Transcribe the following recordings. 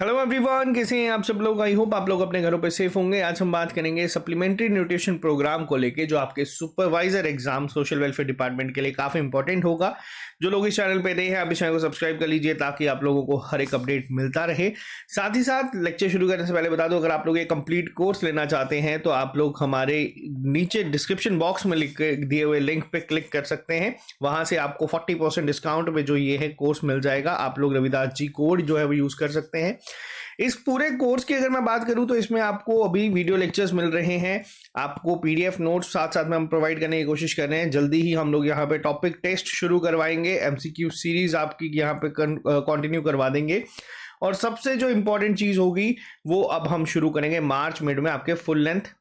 Hello everyone, कैसे हैं आप सब लोग। आई होप आप लोग अपने घरों पे सेफ होंगे। आज हम बात करेंगे सप्लीमेंट्री न्यूट्रिशन प्रोग्राम को लेके, जो आपके supervisor exam social welfare department के लिए काफी इंपॉर्टेंट होगा। जो लोग इस चैनल पे नए हैं, आप इस चैनल को सब्सक्राइब कर लीजिए ताकि आप लोगों को हर एक अपडेट मिलता रहे। साथ ही साथ लेक्चर शुरू करने से पहले बता दो, अगर आप लोग ये कंप्लीट कोर्स लेना चाहते हैं तो आप लोग हमारे नीचे डिस्क्रिप्शन बॉक्स में लिख के दिए हुए लिंक पे क्लिक कर सकते हैं। वहां से आपको 40% डिस्काउंट में जो ये है कोर्स मिल जाएगा। आप लोग रविदास जी कोड जो है वो यूज कर सकते हैं। इस पूरे कोर्स की अगर मैं बात करूं तो इसमें आपको अभी वीडियो लेक्चर्स मिल रहे हैं, आपको पीडीएफ नोट्स साथ साथ में हम प्रोवाइड करने की कोशिश कर रहे हैं। जल्दी ही हम लोग यहाँ पे टॉपिक टेस्ट शुरू करवाएंगे, एमसीक्यू सीरीज आपकी यहाँ पे कंटिन्यू करवा देंगे। और सबसे जो इंपॉर्टेंट चीज होगी वो अब हम शुरू करेंगे मार्च मिड में आपके फुल लेंथ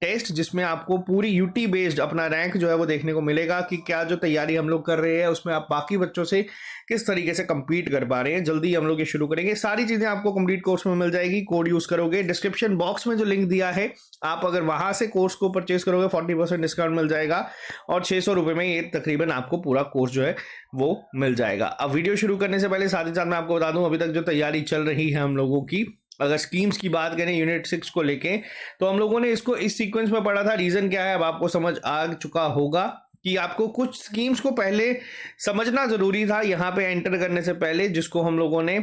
टेस्ट, जिसमें आपको पूरी यूटी बेस्ड अपना रैंक जो है वो देखने को मिलेगा कि क्या जो तैयारी हम लोग कर रहे हैं उसमें आप बाकी बच्चों से किस तरीके से compete कर पा रहे हैं। जल्दी हम लोग ये शुरू करेंगे। सारी चीजें आपको कंप्लीट कोर्स में मिल जाएगी। कोड यूज करोगे, डिस्क्रिप्शन बॉक्स में जो लिंक दिया है आप अगर वहां से कोर्स को परचेज करोगे 40% डिस्काउंट मिल जाएगा और 600 रुपए में ये तकरीबन आपको पूरा कोर्स जो है वो मिल जाएगा। अब वीडियो शुरू करने से पहले साथ ही साथ मैं आपको बता दूं, अभी तक जो तैयारी चल रही है हम लोगों की, अगर स्कीम्स की बात करें यूनिट 6 को लेके, तो हम लोगों ने इसको इस सीक्वेंस में पढ़ा था। रीजन क्या है अब आपको समझ आ चुका होगा कि आपको कुछ स्कीम्स को पहले समझना जरूरी था यहाँ पे एंटर करने से पहले, जिसको हम लोगों ने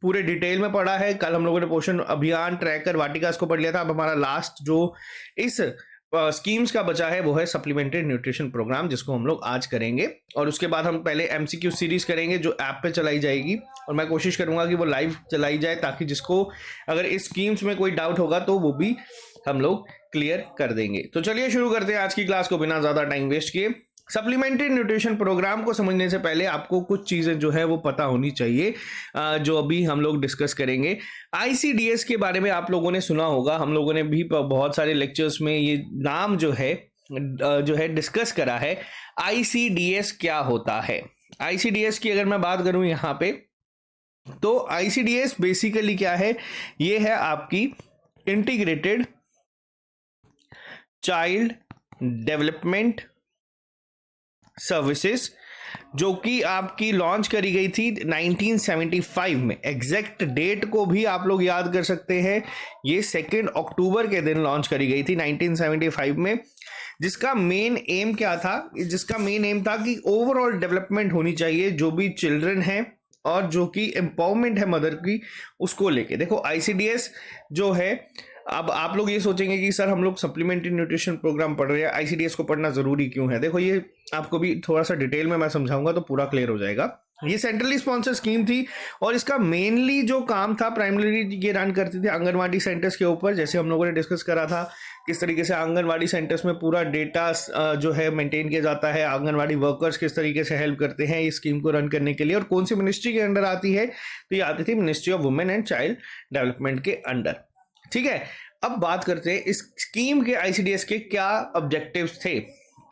पूरे डिटेल में पढ़ा है। कल हम लोगों ने पोषण अभियान, ट्रैकर, वाटिकास को पढ़ लिया था। अब हमारा लास्ट जो इस स्कीम्स का बचा है वो है सप्लीमेंट्री न्यूट्रिशन प्रोग्राम, जिसको हम लोग आज करेंगे। और उसके बाद हम पहले एमसीक्यू सीरीज करेंगे जो ऐप पे चलाई जाएगी, और मैं कोशिश करूंगा कि वो लाइव चलाई जाए ताकि जिसको अगर इस स्कीम्स में कोई डाउट होगा तो वो भी हम लोग क्लियर कर देंगे। तो चलिए शुरू करते हैं आज की क्लास को बिना ज्यादा टाइम वेस्ट किए। सप्लीमेंट्री न्यूट्रिशन प्रोग्राम को समझने से पहले आपको कुछ चीजें जो है वो पता होनी चाहिए, जो अभी हम लोग डिस्कस करेंगे। आईसीडीएस के बारे में आप लोगों ने सुना होगा, हम लोगों ने भी बहुत सारे लेक्चर्स में ये नाम जो है डिस्कस करा है। आईसीडीएस क्या होता है? आईसीडीएस की अगर मैं बात करूं यहाँ पे, तो आईसीडीएस बेसिकली क्या है? ये है आपकी इंटीग्रेटेड चाइल्ड डेवलपमेंट सर्विसेज, जो कि आपकी लॉन्च करी गई थी 1975 में। एग्जैक्ट डेट को भी आप लोग याद कर सकते हैं, ये 2 अक्टूबर के दिन लॉन्च करी गई थी 1975 में। जिसका मेन एम क्या था? जिसका मेन एम था कि ओवरऑल डेवलपमेंट होनी चाहिए जो भी चिल्ड्रन है, और जो कि एम्पावरमेंट है मदर की, उसको लेके। देखो आईसीडीएस जो है, अब आप लोग ये सोचेंगे कि सर हम लोग सप्लीमेंट्री न्यूट्रिशन प्रोग्राम पढ़ रहे हैं, आईसीडीएस को पढ़ना जरूरी क्यों है? देखो ये आपको भी थोड़ा सा डिटेल में मैं समझाऊंगा तो पूरा क्लियर हो जाएगा। ये सेंट्रली स्पॉन्सर स्कीम थी और इसका मेनली जो काम था, प्राइमरीली ये रन करती थी आंगनवाड़ी सेंटर्स के ऊपर। जैसे हम लोगों ने डिस्कस करा था किस तरीके से आंगनवाड़ी सेंटर्स में पूरा डेटा जो है मेंटेन किया जाता है, आंगनवाड़ी वर्कर्स किस तरीके से हेल्प करते हैं इस स्कीम को रन करने के लिए, और कौन सी मिनिस्ट्री के अंडर आती है? तो ये आती थी ministry of women and child development के अंडर। ठीक है, अब बात करते हैं इस स्कीम के आईसीडीएस के क्या ऑब्जेक्टिव्स थे।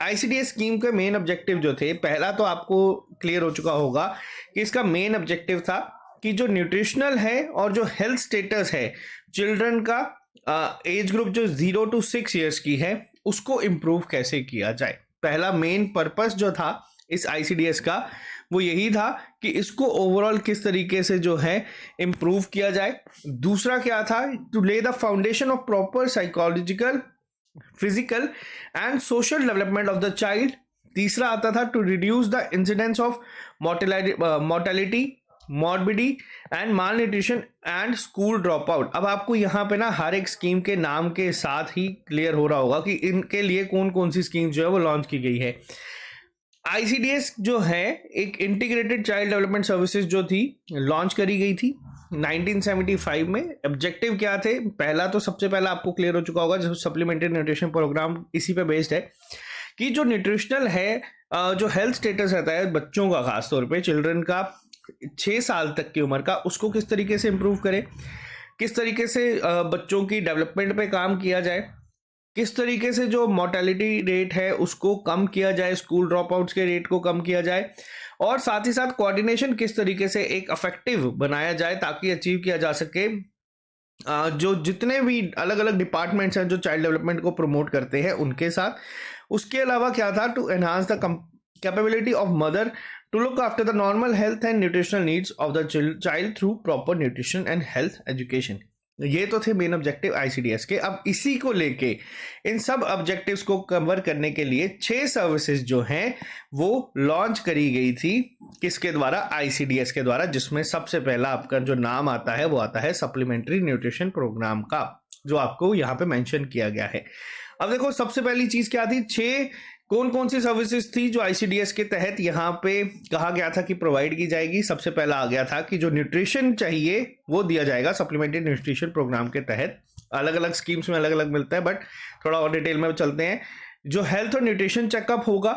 आईसीडीएस स्कीम के मेन ऑब्जेक्टिव जो थे, पहला तो आपको क्लियर हो चुका होगा कि इसका मेन ऑब्जेक्टिव था कि जो न्यूट्रिशनल है और जो हेल्थ स्टेटस है चिल्ड्रन का, एज ग्रुप जो 0 to 6 ईयर्स की है, उसको इम्प्रूव कैसे किया जाए। पहला मेन पर्पस जो था इस आईसीडीएस का वो यही था कि इसको ओवरऑल किस तरीके से जो है इम्प्रूव किया जाए। दूसरा क्या था? To lay the foundation of proper psychological, physical and social development of the child. तीसरा आता था to reduce the incidence of mortality, morbidity and malnutrition and school dropout. अब आपको यहाँ पे ना हर एक स्कीम के नाम के साथ ही क्लियर हो रहा होगा कि इनके लिए कौन कौन सी स्कीम जो है वो लॉन्च की गई है। आईसीडीएस जो है एक इंटीग्रेटेड चाइल्ड डेवलपमेंट सर्विसेज जो थी, लॉन्च करी गई थी 1975 में। ऑब्जेक्टिव क्या थे? पहला तो सबसे पहला आपको क्लियर हो चुका होगा, जो सप्लीमेंट्री न्यूट्रिशन प्रोग्राम इसी पे बेस्ड है कि जो न्यूट्रिशनल है, जो हेल्थ स्टेटस रहता है बच्चों का, खासतौर पे चिल्ड्रन का 6 साल तक की उम्र का, उसको किस तरीके से इम्प्रूव करें, किस तरीके से बच्चों की डेवलपमेंट पे काम किया जाए, किस तरीके से जो मोर्टेलिटी रेट है उसको कम किया जाए, स्कूल ड्रॉप आउट्स के रेट को कम किया जाए, और साथ ही साथ कोऑर्डिनेशन किस तरीके से एक इफेक्टिव बनाया जाए ताकि अचीव किया जा सके जो जितने भी अलग अलग डिपार्टमेंट्स हैं जो चाइल्ड डेवलपमेंट को प्रमोट करते हैं उनके साथ। उसके अलावा क्या था? To enhance the capability of mother to look after the normal health and nutritional needs of the child through proper nutrition and health education. ये तो थे मेन ऑब्जेक्टिव आईसीडीएस के। अब इसी को लेके इन सब ऑब्जेक्टिव्स को कवर करने के लिए 6 सर्विसेज जो हैं वो लॉन्च करी गई थी। किसके द्वारा? आईसीडीएस के द्वारा, जिसमें सबसे पहला आपका जो नाम आता है वो आता है सप्लीमेंट्री न्यूट्रिशन प्रोग्राम का, जो आपको यहाँ पे मेंशन किया गया है। अब देखो सबसे पहली चीज क्या थी, 6 कौन कौन सी सर्विसेज थी जो आईसीडीएस के तहत यहाँ पे कहा गया था कि प्रोवाइड की जाएगी। सबसे पहला आ गया था कि जो न्यूट्रिशन चाहिए वो दिया जाएगा सप्लीमेंट्री न्यूट्रिशन प्रोग्राम के तहत। अलग अलग स्कीम्स में अलग अलग मिलता है, बट थोड़ा और डिटेल में चलते हैं। जो हेल्थ और न्यूट्रिशन चेकअप होगा,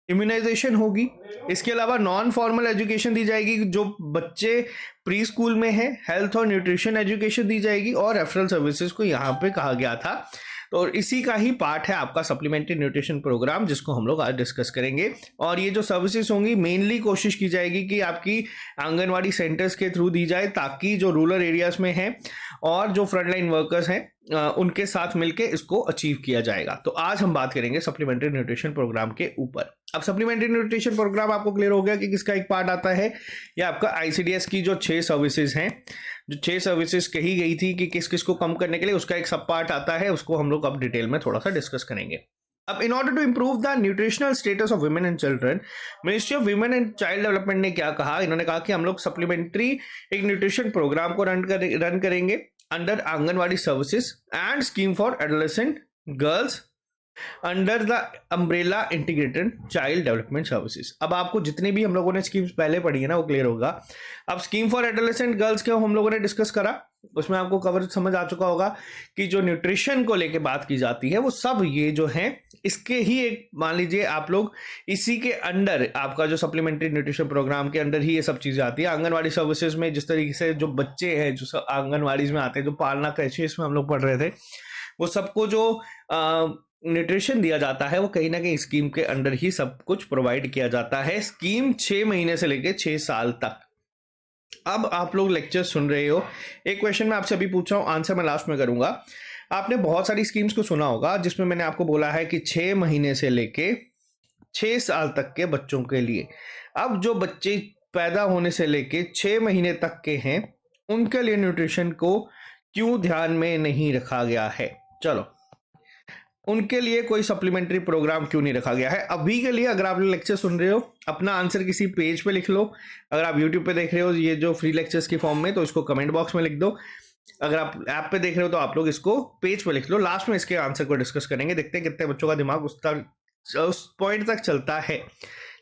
इम्यूनाइजेशन होगी, इसके अलावा नॉन फॉर्मल एजुकेशन दी जाएगी, जो बच्चे प्री स्कूल में है हेल्थ और न्यूट्रिशन एजुकेशन दी जाएगी, और रेफरल सर्विसेज को यहाँ पे कहा गया था। तो इसी का ही पार्ट है आपका सप्लीमेंट्री न्यूट्रिशन प्रोग्राम, जिसको हम लोग आज डिस्कस करेंगे। और ये जो सर्विसेज होंगी मेनली कोशिश की जाएगी कि आपकी आंगनवाड़ी सेंटर्स के थ्रू दी जाए, ताकि जो रूरल एरियाज में हैं और जो फ्रंटलाइन वर्कर्स हैं उनके साथ मिलके इसको अचीव किया जाएगा। तो आज हम बात करेंगे सप्लीमेंट्री न्यूट्रिशन प्रोग्राम के ऊपर। अब सप्लीमेंट्री न्यूट्रिशन प्रोग्राम आपको क्लियर हो गया कि किसका एक पार्ट आता है। ये आपका आईसीडीएस की जो 6 सर्विसेज हैं, जो 6 सर्विसेज कही गई थी कि किस किस को कम करने के लिए, उसका एक सब पार्ट आता है। उसको हम लोग अब डिटेल में थोड़ा सा डिस्कस करेंगे। अब in order to improve the nutritional status of women and children, ministry of women and child development ने क्या कहा, इन्होंने कहा कि हम लोग सप्लीमेंट्री एक न्यूट्रिशन प्रोग्राम को रन करेंगे under anganwadi services and scheme for adolescent girls under the umbrella integrated child development services. अब आपको जितनी भी हम लोगों ने स्कीम्स पहले पढ़ी है ना वो क्लियर होगा। अब स्कीम फॉर एडोलेसेंट गर्ल्स के हम लोगों ने डिस्कस करा, उसमें आपको कवर समझ आ चुका होगा कि जो न्यूट्रिशन को लेके बात की जाती है वो सब ये जो है इसके ही एक मान लीजिए आप लोग इसी के अंडर आपका जो सप्लीमेंट्री न्यूट्रिशन प्रोग्राम के अंडर ही ये सब चीजें आती है। आंगनवाड़ी सर्विसेज में जिस तरीके से जो बच्चे हैं जो आंगनवाड़ी में आते हैं, जो पालना क्रेचेस में हम लोग पढ़ रहे थे, वो सबको जो न्यूट्रिशन दिया जाता है वो कहीं ना कहीं स्कीम के अंडर ही सब कुछ प्रोवाइड किया जाता है। स्कीम 6 महीने से लेकर 6 साल तक। अब आप लोग लेक्चर सुन रहे हो, एक क्वेश्चन मैं आपसे अभी पूछ रहा हूँ, आंसर मैं लास्ट में करूंगा। आपने बहुत सारी स्कीम्स को सुना होगा जिसमें मैंने आपको बोला है कि 6 महीने से लेके 6 साल तक के बच्चों के लिए। अब जो बच्चे पैदा होने से लेके 6 महीने तक के हैं उनके लिए न्यूट्रिशन को क्यों ध्यान में नहीं रखा गया है? चलो, उनके लिए कोई सप्लीमेंट्री प्रोग्राम क्यों नहीं रखा गया है अभी के लिए? अगर आप लेक्चर सुन रहे हो अपना आंसर किसी पेज पे लिख लो। अगर आप यूट्यूब पे देख रहे हो ये जो फ्री लेक्चर्स की फॉर्म में, तो इसको कमेंट बॉक्स में लिख दो। अगर आप ऐप पे देख रहे हो तो आप लोग इसको पेज पे लिख लो। लास्ट में इसके आंसर को डिस्कस करेंगे, देखते हैं कितने बच्चों का दिमाग उस पॉइंट तक चलता है।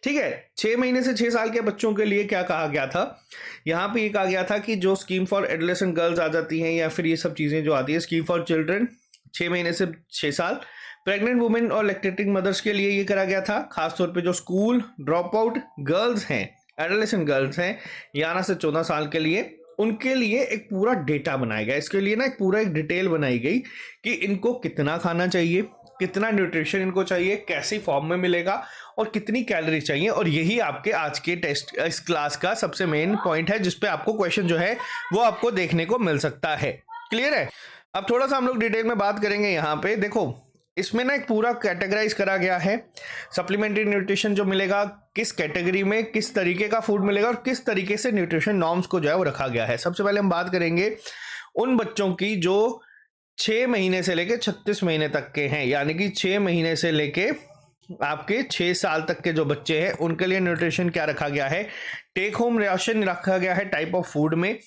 ठीक है, 6 महीने से 6 साल के बच्चों के लिए क्या कहा गया था? यहाँ पे ये कहा गया था कि जो स्कीम फॉर एडोलेसेंट गर्ल्स आ जाती हैं या फिर ये सब चीजें जो आती है, स्कीम फॉर चिल्ड्रन 6 महीने से 6 साल, प्रेग्नेंट वुमेन और लैक्टेटिंग मदर्स के लिए ये करा गया था। खासतौर पे जो स्कूल ड्रॉप आउट गर्ल्स हैं, एडोलेसेंट गर्ल्स हैं 11 से 14 साल के लिए, उनके लिए एक पूरा डेटा बनाया गया। इसके लिए ना एक डिटेल बनाई गई कि इनको कितना खाना चाहिए, कितना न्यूट्रिशन इनको चाहिए, कैसी फॉर्म में मिलेगा और कितनी कैलोरी चाहिए। और यही आपके आज के टेस्ट इस क्लास का सबसे मेन पॉइंट है, जिसपे आपको क्वेश्चन जो है वो आपको देखने को मिल सकता है। क्लियर है? अब थोड़ा सा हम लोग डिटेल में बात करेंगे। यहाँ पे देखो, इसमें ना एक पूरा कैटेगराइज करा गया है सप्लीमेंट्री न्यूट्रिशन जो मिलेगा, किस कैटेगरी में किस तरीके का फूड मिलेगा और किस तरीके से न्यूट्रिशन नॉर्म्स को जो है वो रखा गया है। सबसे पहले हम बात करेंगे उन बच्चों की जो 6 महीने से लेके 36 महीने तक के हैं, यानी कि 6 महीने से लेके आपके 6 साल तक के जो बच्चे हैं उनके लिए न्यूट्रिशन क्या रखा गया है? टेक होम राशन रखा गया है टाइप ऑफ फूड में।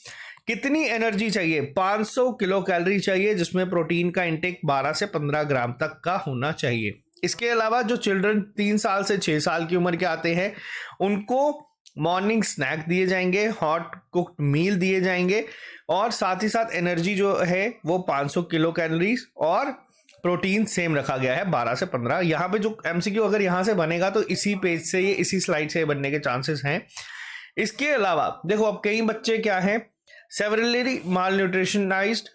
कितनी एनर्जी चाहिए? 500 किलो कैलोरी चाहिए, जिसमें प्रोटीन का इंटेक 12 से 15 ग्राम तक का होना चाहिए। इसके अलावा जो चिल्ड्रन 3 साल से 6 साल की उम्र के आते हैं उनको मॉर्निंग स्नैक दिए जाएंगे, हॉट कुक्ड मील दिए जाएंगे, और साथ ही साथ एनर्जी जो है वो 500 किलो कैलोरीज और प्रोटीन सेम रखा गया है 12 से 15। यहाँ पे जो एमसीक्यू अगर यहाँ से बनेगा तो इसी पेज से ये इसी स्लाइड से बनने के चांसेस हैं। इसके अलावा देखो, अब कई बच्चे क्या हैं, सेवरली माल न्यूट्रिशनाइज्ड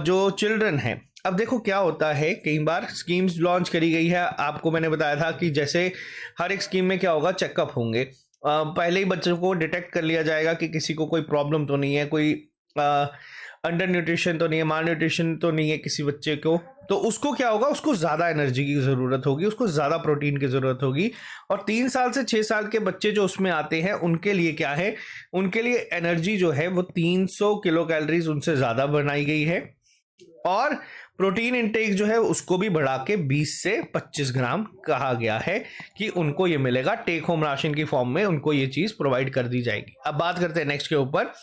जो चिल्ड्रन हैं। अब देखो क्या होता है, कई बार स्कीम्स लॉन्च करी गई है, आपको मैंने बताया था कि जैसे हर एक स्कीम में क्या होगा, चेकअप होंगे। पहले ही बच्चों को डिटेक्ट कर लिया जाएगा कि किसी को कोई प्रॉब्लम तो नहीं है, कोई अंडर न्यूट्रिशन तो नहीं है, माल न्यूट्रिशन तो नहीं है किसी बच्चे को, तो उसको क्या होगा, उसको ज़्यादा एनर्जी की ज़रूरत होगी, उसको ज़्यादा प्रोटीन की ज़रूरत होगी। और 3 साल से 6 साल के बच्चे जो उसमें आते हैं उनके लिए क्या है, उनके लिए एनर्जी जो है वो 300 किलो कैलोरीज उनसे ज़्यादा बनाई गई है। और प्रोटीन इंटेक जो है उसको भी बढ़ा के 20 से 25 ग्राम कहा गया है कि उनको ये मिलेगा, टेक होम राशन की फॉर्म में उनको ये चीज़ प्रोवाइड कर दी जाएगी। अब बात करते हैं नेक्स्ट के ऊपर।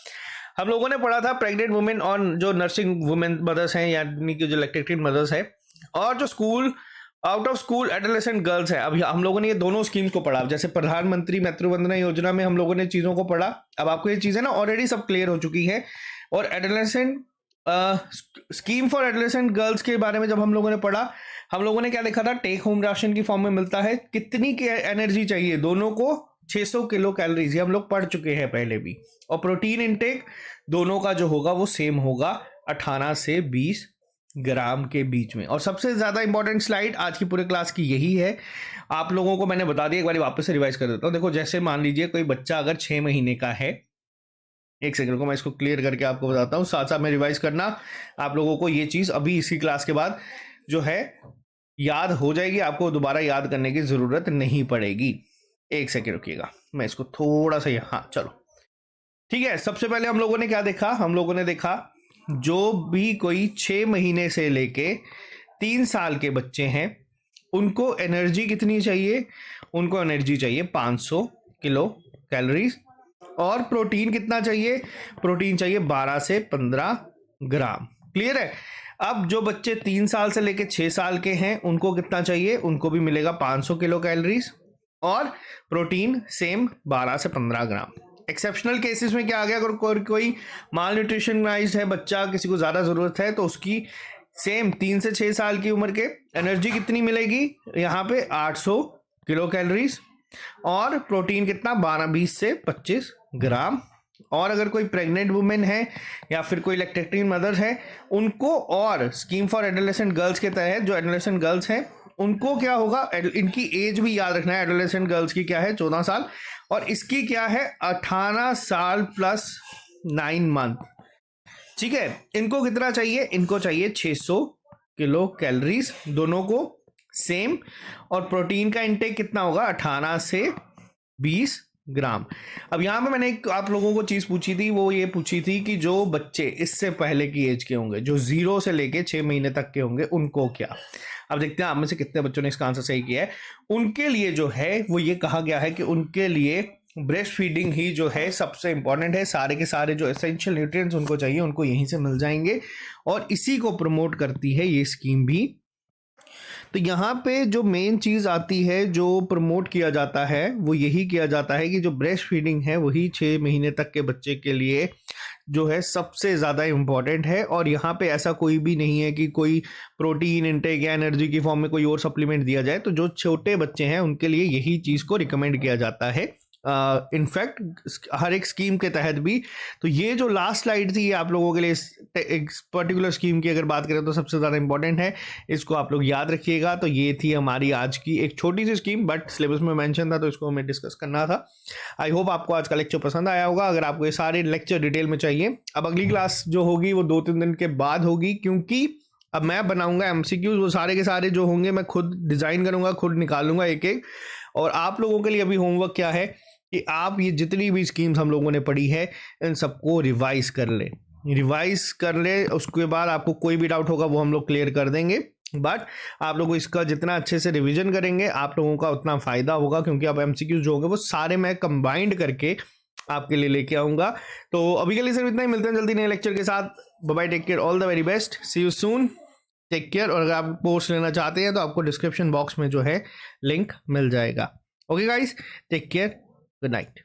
हम लोगों ने पढ़ा था प्रेग्नेंट वुमेन और जो नर्सिंग वुमेन मदर्स हैं, यानी कि जो लैक्टेटिंग मदर्स है, और जो school out of school adolescent girls है। अब हम लोगों ने ये दोनों स्कीम्स को पढ़ा, जैसे प्रधानमंत्री मातृ वंदना योजना में हम लोगों ने चीज़ों को पढ़ा। अब आपको ये चीज़ें ना ऑलरेडी सब क्लियर हो चुकी है। और adolescent scheme for adolescent girls के बारे में जब हम लोगों ने पढ़ा, हम लोगों ने क्या देखा था, टेक होम राशन की फॉर्म में मिलता है, कितनी की एनर्जी चाहिए दोनों को, 600 किलो कैलोरीज, ये हम लोग पढ़ चुके हैं पहले भी। और प्रोटीन इंटेक दोनों का जो होगा वो सेम होगा, 18 से 20 ग्राम के बीच में। और सबसे ज़्यादा इंपॉर्टेंट स्लाइड आज की पूरे क्लास की यही है, आप लोगों को मैंने बता दिया, एक बार वापस से रिवाइज कर देता हूँ। देखो, जैसे मान लीजिए कोई बच्चा अगर 6 महीने का है, एक सेकंड को मैं इसको क्लियर करके आपको बताता हूँ, साथ साथ में रिवाइज करना। आप लोगों को ये चीज़ अभी इसी क्लास के बाद जो है याद हो जाएगी, आपको दोबारा याद करने की ज़रूरत नहीं पड़ेगी। एक सेकंड रुकिएगा, मैं इसको थोड़ा सा हाँ चलो ठीक है। सबसे पहले हम लोगों ने क्या देखा, हम लोगों ने देखा जो भी कोई 6 महीने से लेके 3 साल के बच्चे हैं उनको एनर्जी कितनी चाहिए, उनको एनर्जी चाहिए 500 किलो कैलोरीज। और प्रोटीन कितना चाहिए, प्रोटीन चाहिए 12 से 15 ग्राम। क्लियर है। अब जो बच्चे 3 साल से लेके 6 साल के हैं उनको कितना चाहिए, उनको भी मिलेगा 500 किलो कैलोरीज और प्रोटीन सेम 12 से 15 ग्राम। एक्सेप्शनल केसेस में क्या आ गया, अगर कोई माल न्यूट्रिशनाइज्ड है बच्चा, किसी को ज़्यादा ज़रूरत है, तो उसकी सेम 3 से 6 साल की उम्र के एनर्जी कितनी मिलेगी, यहाँ पे 800 किलो कैलोरीज और प्रोटीन कितना 20 से 25 ग्राम। और अगर कोई प्रेग्नेंट वुमेन है या फिर कोई लैक्टेटिंग मदर है उनको, और स्कीम फॉर एडोलेसेंट गर्ल्स के तहत जो एडोलेसेंट गर्ल्स हैं उनको क्या होगा, इनकी एज भी याद रखना है। एडोलेसेंट गर्ल्स की क्या है, 14 साल, और इसकी क्या है 18 साल प्लस 9 मंथ। ठीक है। इनको कितना चाहिए, इनको चाहिए 600 किलो कैलोरीज दोनों को सेम। और प्रोटीन का इंटेक कितना होगा, 18 से 20 ग्राम। अब यहाँ पे मैंने एक आप लोगों को चीज़ पूछी थी, वो ये पूछी थी कि जो बच्चे इससे पहले की एज के होंगे, जो 0 से लेके 6 महीने तक के होंगे, उनको क्या। अब देखते हैं आप में से कितने बच्चों ने इसका आंसर सही किया है। उनके लिए जो है वो ये कहा गया है कि उनके लिए ब्रेस्ट फीडिंग ही जो है सबसे इंपॉर्टेंट है। सारे के सारे जो एसेंशियल न्यूट्रिएंट्स उनको चाहिए उनको यहीं से मिल जाएंगे, और इसी को प्रमोट करती है ये स्कीम भी। तो यहाँ पे जो मेन चीज़ आती है, जो प्रमोट किया जाता है, वो यही किया जाता है कि जो ब्रेस्ट फीडिंग है वही 6 महीने तक के बच्चे के लिए जो है सबसे ज़्यादा इम्पॉर्टेंट है। और यहाँ पे ऐसा कोई भी नहीं है कि कोई प्रोटीन इंटेक या एनर्जी की फॉर्म में कोई और सप्लीमेंट दिया जाए। तो जो छोटे बच्चे हैं उनके लिए यही चीज़ को रिकमेंड किया जाता है, इनफैक्ट हर एक स्कीम के तहत भी। तो ये जो लास्ट स्लाइड थी ये आप लोगों के लिए एक पर्टिकुलर स्कीम की अगर बात करें तो सबसे ज़्यादा इंपॉर्टेंट है, इसको आप लोग याद रखिएगा। तो ये थी हमारी आज की एक छोटी सी स्कीम, बट सिलेबस में मेंशन था तो इसको हमें डिस्कस करना था। आई होप आपको आज का लेक्चर पसंद आया होगा। अगर आपको ये सारे लेक्चर डिटेल में चाहिए, अब अगली क्लास जो होगी वो 2-3 दिन के बाद होगी, क्योंकि अब मैं बनाऊंगा MCQs, वो सारे के सारे जो होंगे मैं खुद डिज़ाइन करूंगा, खुद निकालूंगा एक एक। और आप लोगों के लिए अभी होमवर्क क्या है कि आप ये जितनी भी स्कीम्स हम लोगों ने पढ़ी है इन सबको रिवाइज कर ले। उसके बाद आपको कोई भी डाउट होगा वो हम लोग क्लियर कर देंगे। बट आप लोग इसका जितना अच्छे से रिवीजन करेंगे आप लोगों का उतना फ़ायदा होगा, क्योंकि अब MCQs जो होंगे वो सारे मैं कंबाइंड करके आपके लिए लेके आऊँगा। तो अभी के लिए सिर्फ इतना ही, मिलते हैं जल्दी नए लेक्चर के साथ। Bye bye, take care, all the very best, see you soon, take care. और अगर आप कोर्स लेना चाहते हैं तो आपको डिस्क्रिप्शन बॉक्स में जो है लिंक मिल जाएगा। Okay guys, take care, good night.